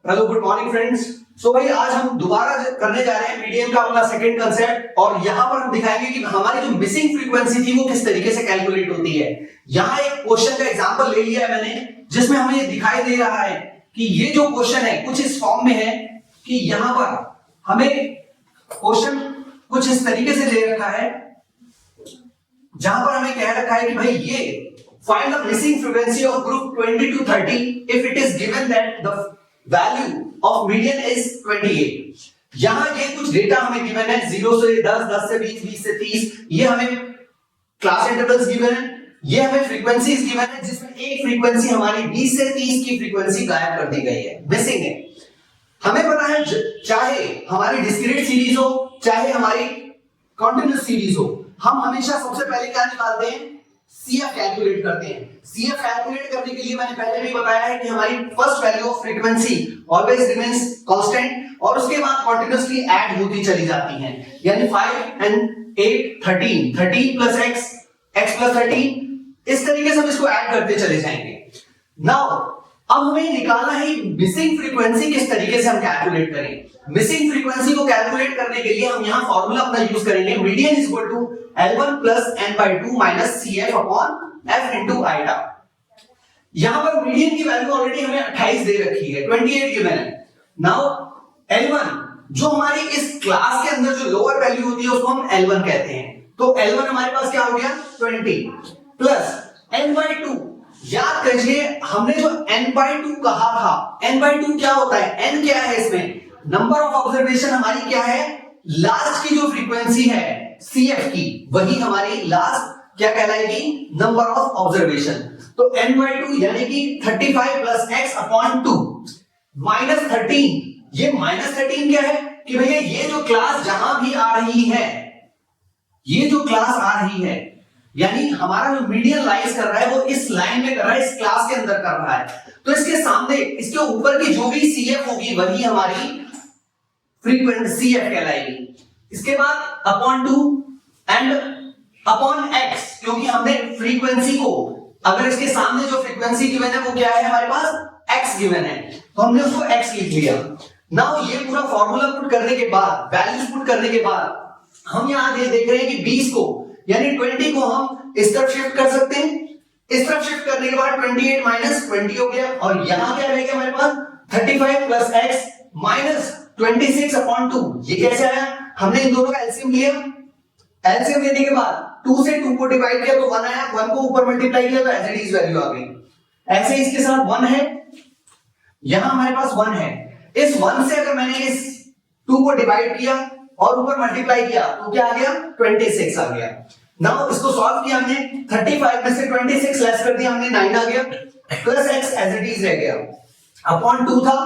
Hello good morning friends. So भाई आज हम दोबारा करने जा रहे हैं मीडियन का अपना सेकंड कांसेप्ट और यहाँ पर हम दिखाएंगे कि हमारी जो मिसिंग फ्रीक्वेंसी थी वो किस तरीके से कैलकुलेट होती है। यहाँ एक क्वेश्चन का एग्जांपल ले लिया है मैंने जिसमें हमें ये दिखाई दे रहा है कि ये जो क्वेश्चन है कुछ इस फॉर्म में है कि यहाँ पर हमें क्वेश्चन कुछ इस तरीके से दे रखा है जहां पर हमें कह रखा है कि भाई ये find the missing frequency of group 20 to 30 if it is given that the value of median is 28। यहां ये कुछ डेटा हमें गिवन है 0 से 10, 10 से 20, 20 से 30, ये हमें क्लास इंटरवल्स गिवन है, ये हमें फ्रीक्वेंसीज गिवन है जिसमें एक फ्रीक्वेंसी हमारी 20 से 30 की फ्रीक्वेंसी गायब कर दी गई है, मिसिंग है। हमें पता है चाहे हमारी डिस्क्रीट सीरीज हो चाहे हमारी कॉन्टिन्यूअस सीरीज हो, हम हमेशा सबसे पहले क्या निकालते हैं, CF कैलकुलेट करते हैं। CF कैलकुलेट करने के लिए मैंने पहले भी बताया है कि हमारी first value of frequency always remains constant और उसके बाद कंटीन्यूअसली ऐड होती चली जाती हैं, यानी 5 and 8 13, 13 plus x, x plus 13, इस तरीके से हम इसको ऐड करते चले जाएंगे। नाउ अब हमें निकालना है मिसिंग फ्रीक्वेंसी किस तरीके से हम कैलकुलेट करें। मिसिंग फ्रीक्वेंसी को कैलकुलेट करने के लिए हम यहां फार्मूला अपना यूज करेंगे, median is equal to L1 plus n/2 minus CF upon F into iota। यहां पर मीडियन की वैल्यू ऑलरेडी हमें 28 दे रखी है, 28 गिवन है। नाउ L1 जो हमारी इस क्लास के अंदर जो लोअर वैल्यू होती है उसको हम L1 कहते हैं, तो L1 हमारे पास क्या हो गया 20 प्लस n/2। याद करिए हमने जो n/2 कहा था, n/2 क्या होता है, n क्या है इसमें, नंबर ऑफ ऑब्जर्वेशन हमारी क्या है, लास्ट की जो फ्रीक्वेंसी है CF की वही हमारी लास्ट क्या कहलाएगी, नंबर ऑफ ऑब्जर्वेशन। तो n/2 यानी कि 35 प्लस x अपॉन 2 माइनस 13। ये माइनस 13 क्या है कि भैया ये जो क्लास जहां भी आ रही है, ये जो क्लास आ रही है यानी हमारा जो मीडियन लाइज कर रहा है वो इस लाइन में कर रहा है, इस क्लास के अंदर कर रहा है, तो इसके सामने इसके ऊपर की जो भी CF होगी वही हमारी फ्रीक्वेंसी CF कहलाएगी। इसके बाद अपॉन 2 एंड अपॉन x, क्योंकि हमने फ्रीक्वेंसी को अगर इसके सामने जो फ्रीक्वेंसी गिवन है वो क्या है हमारे पास x गिवन है, तो हमने उसको x लिख लिया। नाउ ये पूरा फॉर्मूला पुट करने के बाद, वैल्यूज पुट करने के बाद हम यहां देख रहे हैं कि 20 को यानी 20 को हम इस तरफ शिफ्ट कर सकते हैं, इस तरफ शिफ्ट करने के बाद 28 माइनस 20 हो गया और यहां क्या रहेगा हमारे पास 35 प्लस x माइनस 26 अपॉन 2। ये कैसे आया, हमने इन दोनों का एलसीएम लिया, एलसीएम लेने के बाद 2 से 2 को डिवाइड किया तो 1 आया, 1 को ऊपर मल्टीप्लाई किया तो एज इट इज वैल्यू आ गई। ऐसे इसके साथ 1 है, यहां हमारे पास 1 है, इस 1 से अगर मैंने इस 2 को डिवाइड किया और ऊपर मल्टीप्लाई किया तो क्या आ गया 26 आ गया। नाउ इसको सॉल्व किया हमने, 35 में से 26 लेस कर दिया हमने, 9 आ गया plus x as it is रह गया अपॉन 2 था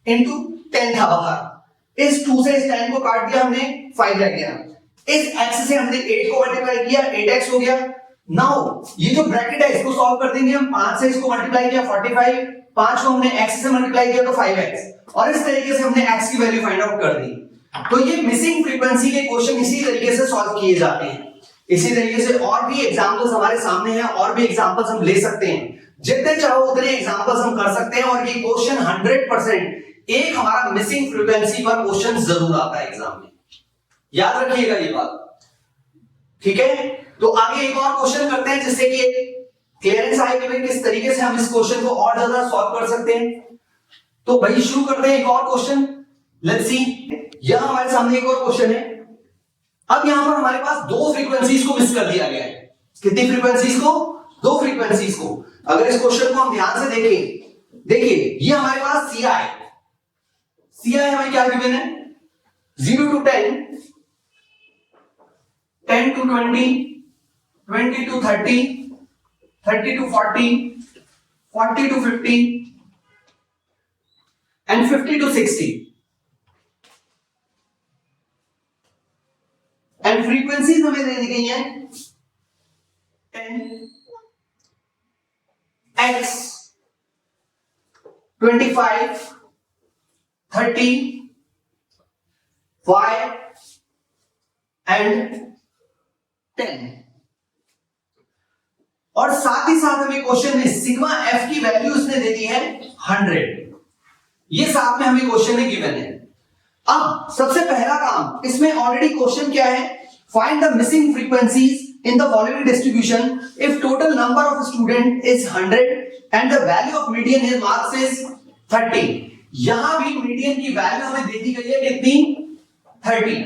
इनटू 10 था बाहर, इस 2 से इस 10 को काट दिया हमने 5 रह गया, इस x से हमने 8 को मल्टीप्लाई किया 8x हो गया। नाउ ये जो ब्रैकेट है इसको सॉल्व कर देंगे हम, 5 से इसको मल्टीप्लाई किया 45, 5 को हमने x से मल्टीप्लाई किया तो 5x और इस तरीके से हमने x की वैल्यू फाइंड आउट कर दी। तो ये मिसिंग फ्रीक्वेंसी के क्वेश्चन इसी तरीके से सॉल्व किए जाते हैं। इसी तरीके से और भी एग्जांपल्स हमारे सामने हैं, और भी एग्जांपल्स हम ले सकते हैं, जितने चाहो उतने एग्जांपल्स हम कर सकते हैं और ये क्वेश्चन 100% एक हमारा मिसिंग फ्रीक्वेंसी पर क्वेश्चन जरूर आता है एग्जाम में, याद रखिएगा ये बात, ठीक है। तो आगे एक और क्वेश्चन करते हैं जिससे कि क्लियरेंस आए कि किस तरीके से हम इस क्वेश्चन को और ज्यादा सॉल्व कर सकते हैं। तो भाई शुरू करते हैं एक और क्वेश्चन, लेट्स सी। यहां हमारे सामने एक और क्वेश्चन है, अब यहां पर हमारे पास दो फ्रीक्वेंसीज को मिस कर दिया गया है। कितनी फ्रीक्वेंसीज को, दो फ्रीक्वेंसीज को। अगर इस क्वेश्चन को हम ध्यान से देखें, देखिए ये हमारे पास CI हमें क्या गिवन है, 0 to 10, 10 to 20, 20 to 30, 30 to 40, 40 to 50 and 50 to 60, and frequencies हमें दे दी गई है 10, x, 25, 30, y एंड 10, और साथ ही साथ हमें क्वेश्चन में सिग्मा f की वैल्यू उसने दे दी है 100। ये साथ में हमें क्वेश्चन में गिवन है। अब सबसे पहला काम इसमें ऑलरेडी क्वेश्चन क्या है, find the missing frequencies in the following distribution if total number of student is 100 and the value of median is marks is 30। यहां भी मीडियन की वैल्यू हमें दे दी गई है कितनी, 30।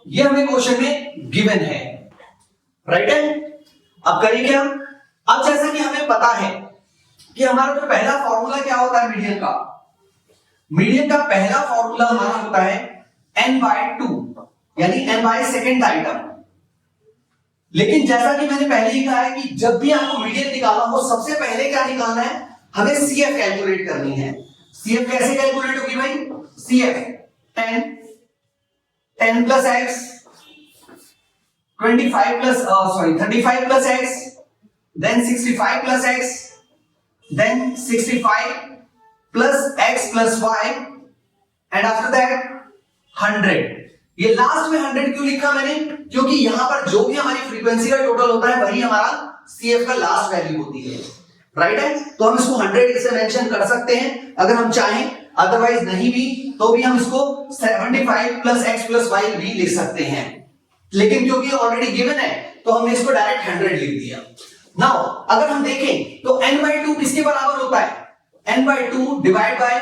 ये हमें क्वेश्चन में गिवन है, राइट है। अब करिए क्या, अब जैसा कि हमें पता है कि हमारा जो पहला फॉर्मूला क्या होता है मीडियन का, मीडियन का पहला फॉर्मूला हमारा होता है n/2 यानी n बाय सेकेंड आइटम। लेकिन जैसा कि मैंने पहले ही कहा है कि जब भी आपको मीडियन निकालना हो सबसे पहले क्या निकालना है, हमें CF कैलकुलेट करनी है। CF कैसे कैलकुलेट होगी भाई, CF 10 plus x 35 plus x then 65 plus x then 65 plus x plus y and after that 100। ये लास्ट में 100 क्यों लिखा मैंने, क्योंकि यहां पर जो भी हमारी फ्रीक्वेंसी का टोटल होता है वही हमारा CF का लास्ट वैल्यू होती है, राइट है। तो हम इसको 100 से मेंशन कर सकते हैं अगर हम चाहें, अदरवाइज नहीं भी तो भी हम इसको 75 प्लस x प्लस y भी लिख सकते हैं। लेकिन क्योंकि ऑलरेडी गिवन है तो हमने इसको डायरेक्ट 100 लिख दिया। नाउ अगर हम देखें तो n/2 किसके बराबर होता है, n/2 डिवाइड बाय,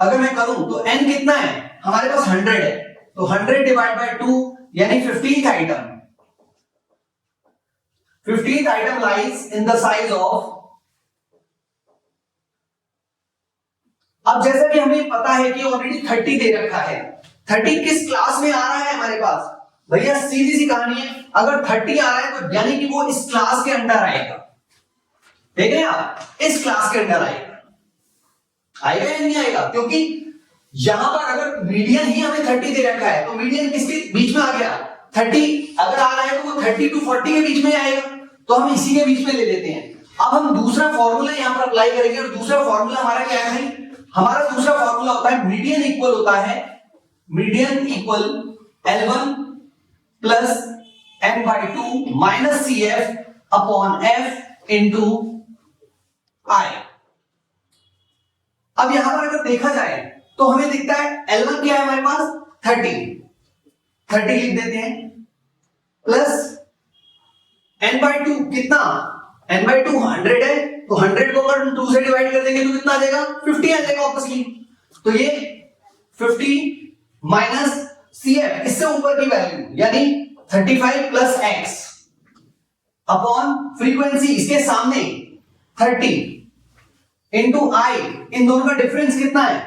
अगर मैं करूं तो n कितना है हमारे पास 100 है, तो 100 डिवाइड बाय 2 यानी 15th item. 15th item lies in the size of, अब जैसा कि हमें पता है कि ऑलरेडी 30 दे रखा है, 30 किस क्लास में आ रहा है हमारे पास, भैया सीधी सी कहानी है, अगर 30 आ रहा है तो यानी कि वो इस क्लास के अंडर आएगा। देख रहे हैं आप, इस क्लास के अंडर आएगा या नहीं आएगा, क्योंकि यहां पर अगर मीडियन ही हमें 30 दे रखा है तो मीडियन किसके बीच में आ गया, 30 अगर आ रहा है तो वो 30 to 40 के बीच में आएगा, तो हम इसी के बीच में ले लेते हैं। अब हम दूसरा फॉर्मूला यहां पर अप्लाई करेंगे और दूसरा फॉर्मूला हमारा क्या है भाई, हमारा दूसरा फॉर्मूला होता है मीडियन इक्वल होता है, median equal L1 plus n/2 minus CF upon F into I। अब यहां पर अगर देखा जाए तो हमें दिखता है L1 क्या है हमारे पास 30 लिख देते हैं, प्लस n/2 कितना, n/2 100 है, तो 100 को अगर 2 से डिवाइड कर देंगे तो कितना आ जाएगा, 50 आ जाएगा ऑब्वियसली। तो ये 50 माइनस CF, इससे ऊपर की वैल्यू यानी 35 प्लस x अपॉन फ्रीक्वेंसी इसके सामने 30 इंटू I, इन दोनों का डिफरेंस कितना है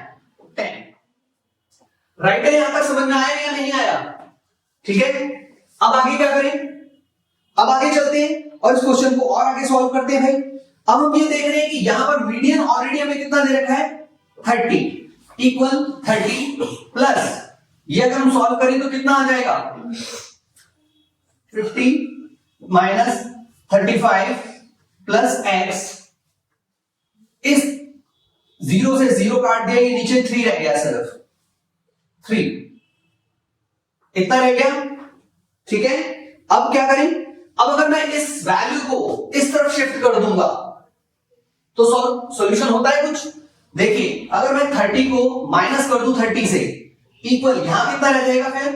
10, राइट है। यहां तक समझ में आया या नहीं आया, ठीक है। अब आगे क्या करें, अब आगे चलते हैं और इस क्वेश्चन को और आगे सॉल्व करते हैं भाई। अब हम ये देख रहे हैं कि यहां पर मीडियन ऑलरेडी हमें कितना दे रखा है 30 इक्वल 30 प्लस ये अगर हम सॉल्व करें तो कितना आ जाएगा 50 माइनस 35 प्लस x, इस 0 से 0 काट दिया, ये नीचे 3 रह गया, सिर्फ 3 इतना रह गया, ठीक है। अब क्या करें, अब अगर मैं इस वैल्यू को इस तरफ शिफ्ट कर दूंगा तो सॉल्यूशन होता है कुछ। देखिए अगर मैं 30 को माइनस कर दूं 30 से, इक्वल यहां कितना रह जाएगा फिर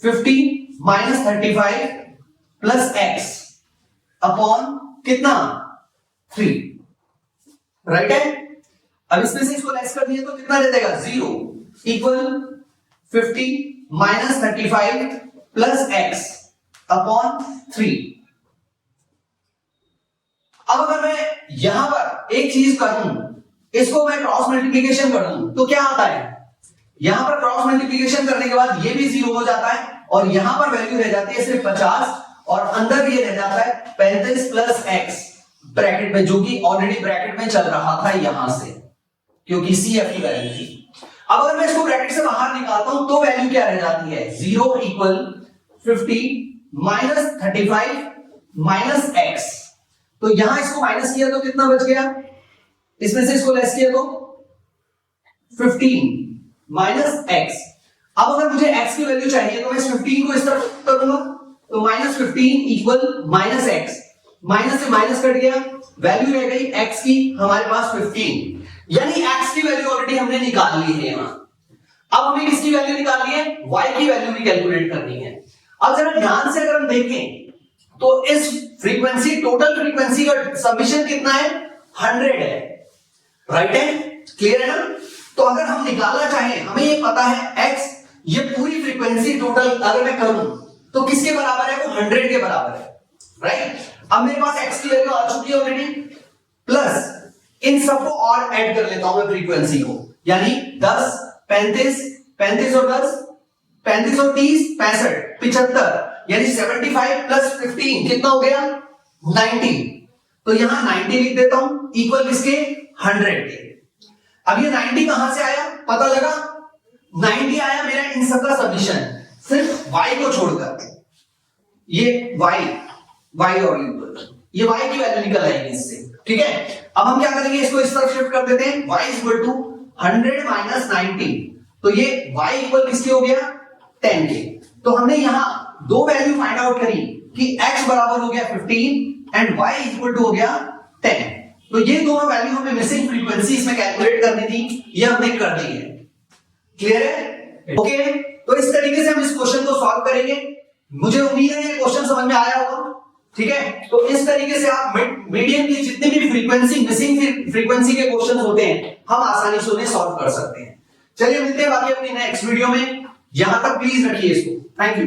50 माइनस 35 प्लस x अपॉन कितना 3, राइट है। अब इसमें से इसको लेस कर दिए तो कितना रह जाएगा 0 equal 50 minus 35 plus x upon 3। अब अगर मैं यहां पर एक चीज करूं, इसको मैं क्रॉस मल्टीप्लिकेशन कर दूं तो क्या आता है, यहां पर क्रॉस मल्टीप्लिकेशन करने के बाद ये भी 0 हो जाता है और यहां पर वैल्यू रह जाती है सिर्फ 50 और अंदर ये रह जाता है 35 प्लस x ब्रैकेट में, जो कि ऑलरेडी ब्रैकेट में चल रहा था यहां से, क्योंकि CF की वैल्यू थी। अब अगर मैं इसको ब्रैकेट से बाहर निकालता हूं तो वैल्यू क्या रह जाती है 0 इक्वल 50 माइनस 35 माइनस x, तो यहां इसको माइनस किया तो कितना बच गया, इसमें से इसको लेस किया तो 15 माइनस x। अब अगर मुझे x की वैल्यू चाहिए तो मैं इस 15 को इस तरफ करूंगा तो minus 15 equal minus x, minus से माइनस कट गया, वैल्यू रह गई x की हमारे पास 15। यानी x की वैल्यू ऑलरेडी हमने निकाल ली है यहां। अब हमें किसकी वैल्यू निकालनी है, y की वैल्यू भी कैलकुलेट करनी है। अब जरा ध्यान से अगर हम देखें तो इस फ्रीक्वेंसी, टोटल फ्रीक्वेंसी का समीशन कितना है, 100 है, राइट है, क्लियर है ना। तो अगर हम निकालना चाहें, हमें ये पता है x, ये पूरी फ्रीक्वेंसी टोटल अगर मैं करूं तो किसके बराबर है, वो 100 के बराबर है, राइट। अब मेरे पास x की वैल्यू आ चुकी है ऑलरेडी, प्लस इन सबको और ऐड कर लेता हूं मैं फ्रीक्वेंसी को, यानी 10, 35, 35 और 10, 35 और 30, 65, 75, यानी 75 प्लस 15 कितना हो गया, 90। तो यहां 90 लिख देता हूं, इक्वल किसके, 100 के। अब ये 90 कहां से आया, पता लगा, 90 आया मेरा इन सबका समीशन, सिर्फ y को छोड़कर, ये y और ये y की वैल्यू निकल आएगी इससे, ठीक है। अब हम क्या करेंगे, इसको इस तरफ शिफ्ट कर देते हैं, y इक्वल टू 100 माइनस 90, तो ये y इक्वल किसके हो गया, 10 के। तो हमने यहां दो वैल्यू फाइंड आउट करी कि x बराबर हो गया 15 एंड y इक्वल टू हो गया 10। तो ये दोनों वैल्यू हमें मिसिंग फ्रीक्वेंसी इसमें कैलकुलेट करनी थी, ये हमने कर दी है, क्लियर है, ओके। तो इस तरीके से हम इस क्वेश्चन को सॉल्व करेंगे। मुझे उम्मीद है ये क्वेश्चन समझ में आया होगा, ठीक है। तो इस तरीके से आप मीडियम की जितनी भी फ्रीक्वेंसी, मिसिंग फ्रीक्वेंसी के क्वेश्चन होते हैं, हम आसानी से उन्हें सॉल्व कर सकते हैं। चलिए मिलते हैं बाकी अपनी नेक्स्ट वीडियो में, यहां तक प्लीज रखिए इसको, थैंक यू।